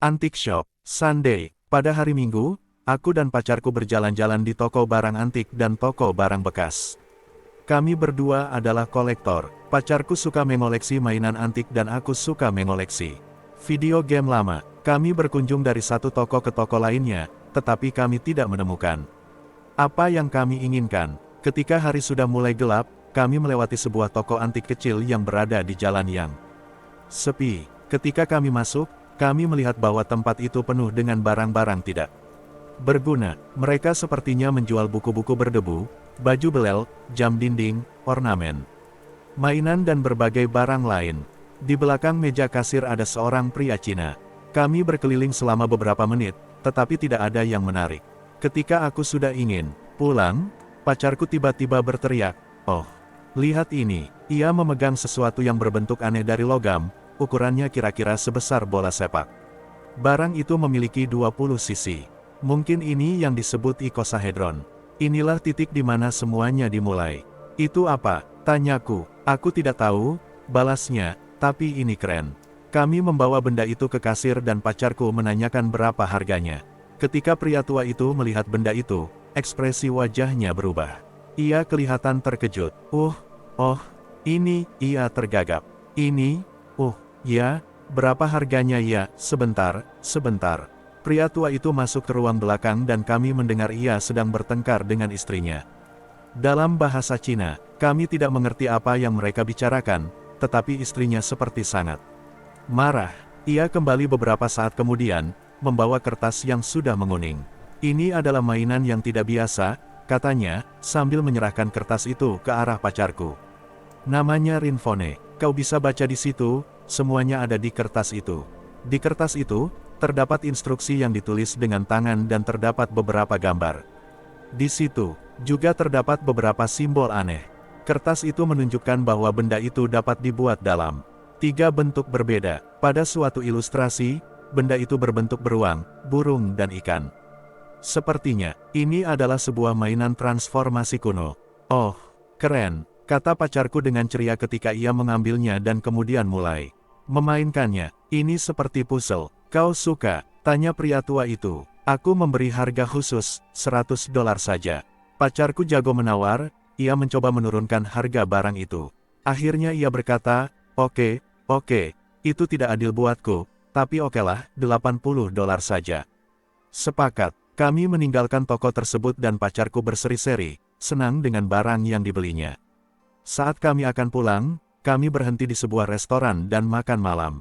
Antique Shop, Sunday. Pada hari Minggu, aku dan pacarku berjalan-jalan di toko barang antik dan toko barang bekas. Kami berdua adalah kolektor. Pacarku suka mengoleksi mainan antik dan aku suka mengoleksi video game lama. Kami berkunjung dari satu toko ke toko lainnya, tetapi kami tidak menemukan apa yang kami inginkan. Ketika hari sudah mulai gelap, kami melewati sebuah toko antik kecil yang berada di jalan yang sepi. Ketika kami masuk, kami melihat bahwa tempat itu penuh dengan barang-barang tidak berguna. Mereka sepertinya menjual buku-buku berdebu, baju belel, jam dinding, ornamen, mainan dan berbagai barang lain. Di belakang meja kasir ada seorang pria Cina. Kami berkeliling selama beberapa menit, tetapi tidak ada yang menarik. Ketika aku sudah ingin pulang, pacarku tiba-tiba berteriak, "Oh, lihat ini!" Ia memegang sesuatu yang berbentuk aneh dari logam, ukurannya kira-kira sebesar bola sepak. Barang itu memiliki 20 sisi. Mungkin ini yang disebut icosahedron. Inilah titik di mana semuanya dimulai. Itu apa? Tanyaku. Aku tidak tahu, balasnya, tapi ini keren. Kami membawa benda itu ke kasir dan pacarku menanyakan berapa harganya. Ketika pria tua itu melihat benda itu, ekspresi wajahnya berubah. Ia kelihatan terkejut. Oh, ini," ia tergagap. "Ini, ya, berapa harganya ya?" Sebentar. Pria tua itu masuk ke ruang belakang dan kami mendengar ia sedang bertengkar dengan istrinya. Dalam bahasa Cina, kami tidak mengerti apa yang mereka bicarakan, tetapi istrinya seperti sangat marah. Ia kembali beberapa saat kemudian, membawa kertas yang sudah menguning. "Ini adalah mainan yang tidak biasa," katanya, sambil menyerahkan kertas itu ke arah pacarku. "Namanya Rinfone. Kau bisa baca di situ, semuanya ada di kertas itu." Di kertas itu, terdapat instruksi yang ditulis dengan tangan dan terdapat beberapa gambar. Di situ, juga terdapat beberapa simbol aneh. Kertas itu menunjukkan bahwa benda itu dapat dibuat dalam 3 bentuk berbeda. Pada suatu ilustrasi, benda itu berbentuk beruang, burung dan ikan. Sepertinya, ini adalah sebuah mainan transformasi kuno. "Oh, keren," kata pacarku dengan ceria ketika ia mengambilnya dan kemudian mulai memainkannya. "Ini seperti puzzle. Kau suka?" tanya pria tua itu. Aku memberi harga khusus, $100 saja. Pacarku jago menawar, ia mencoba menurunkan harga barang itu. Akhirnya ia berkata, Oke, itu tidak adil buatku, tapi okelah, $80 saja." Sepakat. Kami meninggalkan toko tersebut dan pacarku berseri-seri, senang dengan barang yang dibelinya. Saat kami akan pulang, kami berhenti di sebuah restoran dan makan malam.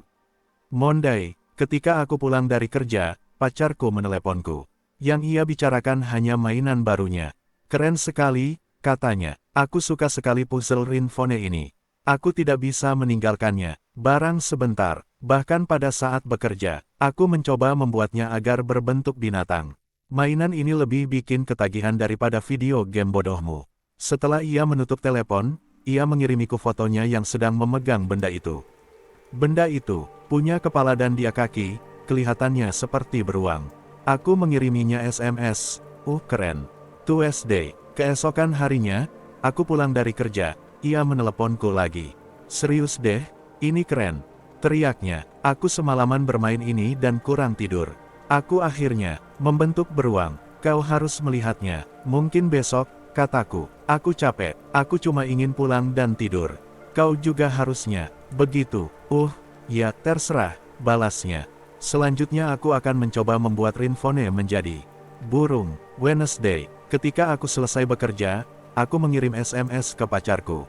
Monday, ketika aku pulang dari kerja, pacarku meneleponku. Yang ia bicarakan hanya mainan barunya. "Keren sekali," katanya. "Aku suka sekali puzzle Rinfone ini. Aku tidak bisa meninggalkannya. Barang sebentar, bahkan pada saat bekerja, aku mencoba membuatnya agar berbentuk binatang. Mainan ini lebih bikin ketagihan daripada video game bodohmu." Setelah ia menutup telepon, ia mengirimiku fotonya yang sedang memegang benda itu. Benda itu punya kepala dan dia kaki, kelihatannya seperti beruang. Aku mengiriminya SMS. Keren. Tuesday. Keesokan harinya, aku pulang dari kerja, ia meneleponku lagi. "Serius deh, ini keren," teriaknya. "Aku semalaman bermain ini dan kurang tidur. Aku akhirnya membentuk beruang. Kau harus melihatnya. Mungkin besok," kataku. "Aku capek, aku cuma ingin pulang dan tidur. Kau juga harusnya." "Begitu." Ya terserah," balasnya. Selanjutnya aku akan mencoba membuat Rinfone menjadi burung. Wednesday. Ketika aku selesai bekerja, aku mengirim SMS ke pacarku.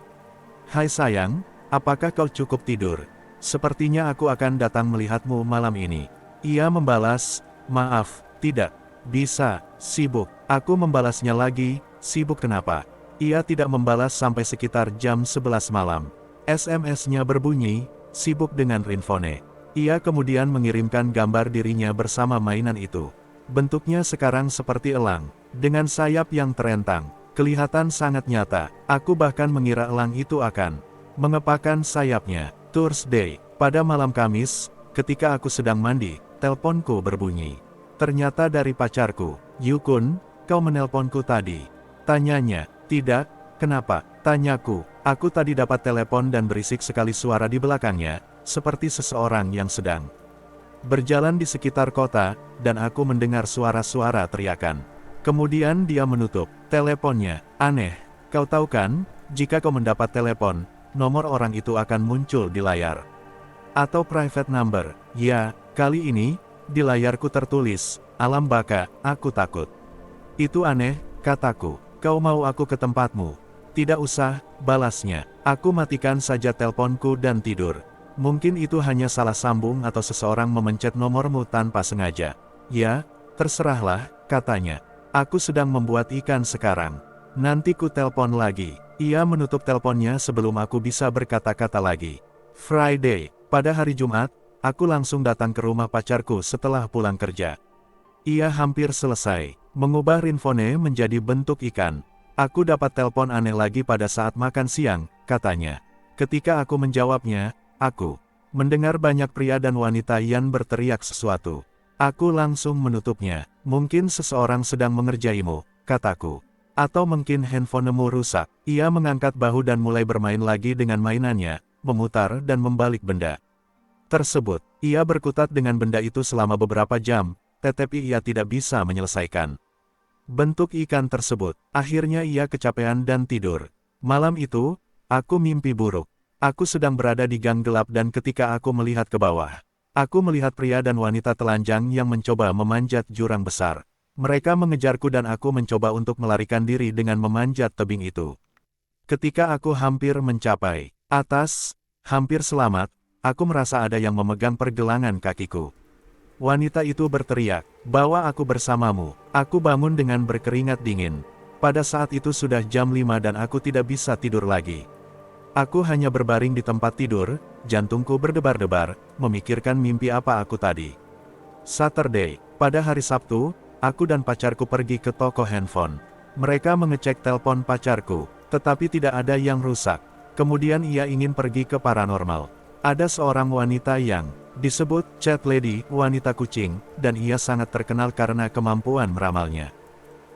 "Hai sayang, apakah kau cukup tidur? Sepertinya aku akan datang melihatmu malam ini." Ia membalas, "Maaf, tidak bisa, sibuk." Aku membalasnya lagi, "Sibuk kenapa?" Ia tidak membalas sampai sekitar jam 11 malam. SMS-nya berbunyi, "Sibuk dengan Rinfone." Ia kemudian mengirimkan gambar dirinya bersama mainan itu. Bentuknya sekarang seperti elang, dengan sayap yang terentang. Kelihatan sangat nyata. Aku bahkan mengira elang itu akan mengepakkan sayapnya. Thursday. Pada malam Kamis, ketika aku sedang mandi, teleponku berbunyi. Ternyata dari pacarku. "Yukun, kau menelponku tadi?" tanyanya. "Tidak, kenapa?" tanyaku. Aku tadi dapat telepon dan berisik sekali suara di belakangnya, seperti seseorang yang sedang berjalan di sekitar kota, dan aku mendengar suara-suara teriakan. Kemudian dia menutup teleponnya. Aneh, kau tahu kan, jika kau mendapat telepon, nomor orang itu akan muncul di layar. Atau private number. Ya, kali ini, di layarku tertulis, alam baka, aku takut. Itu aneh, kataku. Kau mau aku ke tempatmu? Tidak usah, balasnya. Aku matikan saja teleponku dan tidur. Mungkin itu hanya salah sambung atau seseorang memencet nomormu tanpa sengaja. Ya, terserahlah, katanya. Aku sedang membuat ikan sekarang. Nanti ku telepon lagi. Ia menutup teleponnya sebelum aku bisa berkata-kata lagi. Friday, pada hari Jumat, aku langsung datang ke rumah pacarku setelah pulang kerja. Ia hampir selesai, mengubah ringtone menjadi bentuk ikan. Aku dapat telepon aneh lagi pada saat makan siang, katanya. Ketika aku menjawabnya, aku mendengar banyak pria dan wanita yang berteriak sesuatu. Aku langsung menutupnya. Mungkin seseorang sedang mengerjaimu, kataku. Atau mungkin handphonemu rusak. Ia mengangkat bahu dan mulai bermain lagi dengan mainannya, memutar dan membalik benda tersebut. Ia berkutat dengan benda itu selama beberapa jam, tetapi ia tidak bisa menyelesaikan bentuk ikan tersebut. Akhirnya ia kecapean dan tidur. Malam itu, aku mimpi buruk. Aku sedang berada di gang gelap dan ketika aku melihat ke bawah, aku melihat pria dan wanita telanjang yang mencoba memanjat jurang besar. Mereka mengejarku dan aku mencoba untuk melarikan diri dengan memanjat tebing itu. Ketika aku hampir mencapai atas, hampir selamat, aku merasa ada yang memegang pergelangan kakiku. Wanita itu berteriak, "Bawa aku bersamamu." Aku bangun dengan berkeringat dingin. Pada saat itu sudah jam 5 dan aku tidak bisa tidur lagi. Aku hanya berbaring di tempat tidur, jantungku berdebar-debar, memikirkan mimpi apa aku tadi. Saturday, pada hari Sabtu, aku dan pacarku pergi ke toko handphone. Mereka mengecek telepon pacarku, tetapi tidak ada yang rusak. Kemudian ia ingin pergi ke paranormal. Ada seorang wanita yang disebut Chat Lady, wanita kucing, dan ia sangat terkenal karena kemampuan meramalnya.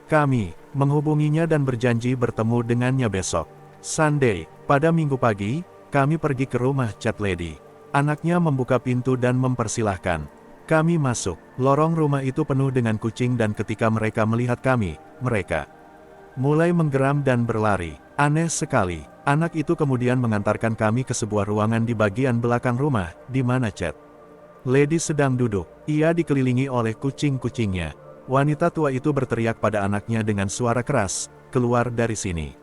Kami menghubunginya dan berjanji bertemu dengannya besok. Sunday, pada minggu pagi, kami pergi ke rumah Chat Lady. Anaknya membuka pintu dan mempersilahkan kami masuk. Lorong rumah itu penuh dengan kucing dan ketika mereka melihat kami, mereka mulai menggeram dan berlari. Aneh sekali. Anak itu kemudian mengantarkan kami ke sebuah ruangan di bagian belakang rumah, di mana Chat Lady sedang duduk. Ia dikelilingi oleh kucing-kucingnya. Wanita tua itu berteriak pada anaknya dengan suara keras, "Keluar dari sini."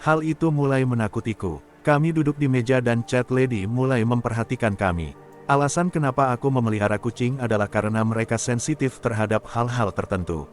Hal itu mulai menakutiku. Kami duduk di meja dan Chat Lady mulai memperhatikan kami. Alasan kenapa aku memelihara kucing adalah karena mereka sensitif terhadap hal-hal tertentu.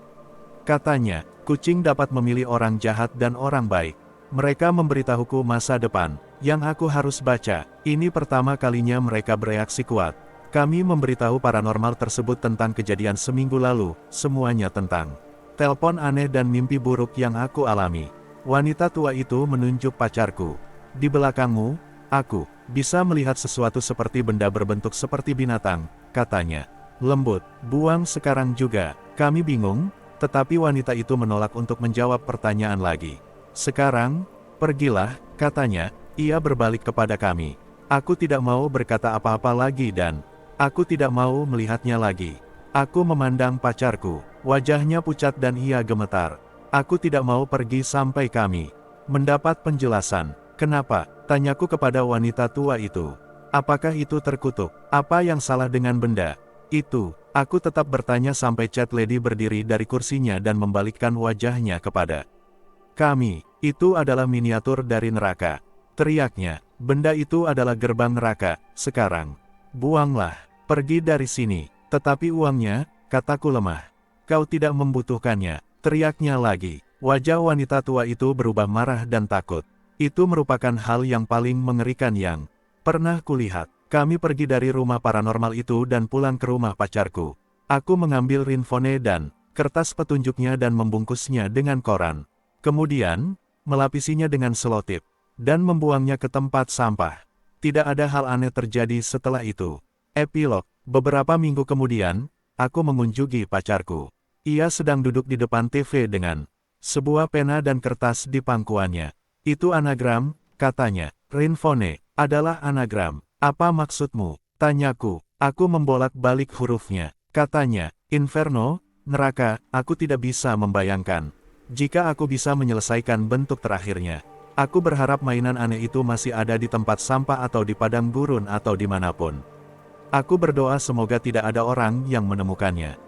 Katanya, kucing dapat memilih orang jahat dan orang baik. Mereka memberitahuku masa depan, yang aku harus baca. Ini pertama kalinya mereka bereaksi kuat. Kami memberitahu paranormal tersebut tentang kejadian seminggu lalu, semuanya tentang telepon aneh dan mimpi buruk yang aku alami. Wanita tua itu menunjuk pacarku. Di belakangmu, aku bisa melihat sesuatu seperti benda berbentuk seperti binatang, katanya. Lembut, buang sekarang juga. Kami bingung, tetapi wanita itu menolak untuk menjawab pertanyaan lagi. Sekarang, pergilah, katanya. Ia berbalik kepada kami. Aku tidak mau berkata apa-apa lagi dan aku tidak mau melihatnya lagi. Aku memandang pacarku. Wajahnya pucat dan ia gemetar. Aku tidak mau pergi sampai kami mendapat penjelasan. Kenapa? Tanyaku kepada wanita tua itu. Apakah itu terkutuk? Apa yang salah dengan benda itu? Aku tetap bertanya sampai Chat Lady berdiri dari kursinya dan membalikkan wajahnya kepada kami. Itu adalah miniatur dari neraka. Teriaknya, benda itu adalah gerbang neraka. Sekarang, buanglah, pergi dari sini. Tetapi uangnya, kataku lemah. Kau tidak membutuhkannya. Teriaknya lagi. Wajah wanita tua itu berubah marah dan takut. Itu merupakan hal yang paling mengerikan yang pernah kulihat. Kami pergi dari rumah paranormal itu dan pulang ke rumah pacarku. Aku mengambil ringtone dan kertas petunjuknya dan membungkusnya dengan koran. Kemudian, melapisinya dengan selotip dan membuangnya ke tempat sampah. Tidak ada hal aneh terjadi setelah itu. Epilog. Beberapa minggu kemudian, aku mengunjungi pacarku. Ia sedang duduk di depan TV dengan sebuah pena dan kertas di pangkuannya. Itu anagram, katanya. Ringtone adalah anagram. Apa maksudmu? Tanyaku. Aku membolak-balik hurufnya. Katanya, Inferno, neraka, aku tidak bisa membayangkan. Jika aku bisa menyelesaikan bentuk terakhirnya. Aku berharap mainan aneh itu masih ada di tempat sampah atau di padang gurun atau dimanapun. Aku berdoa semoga tidak ada orang yang menemukannya.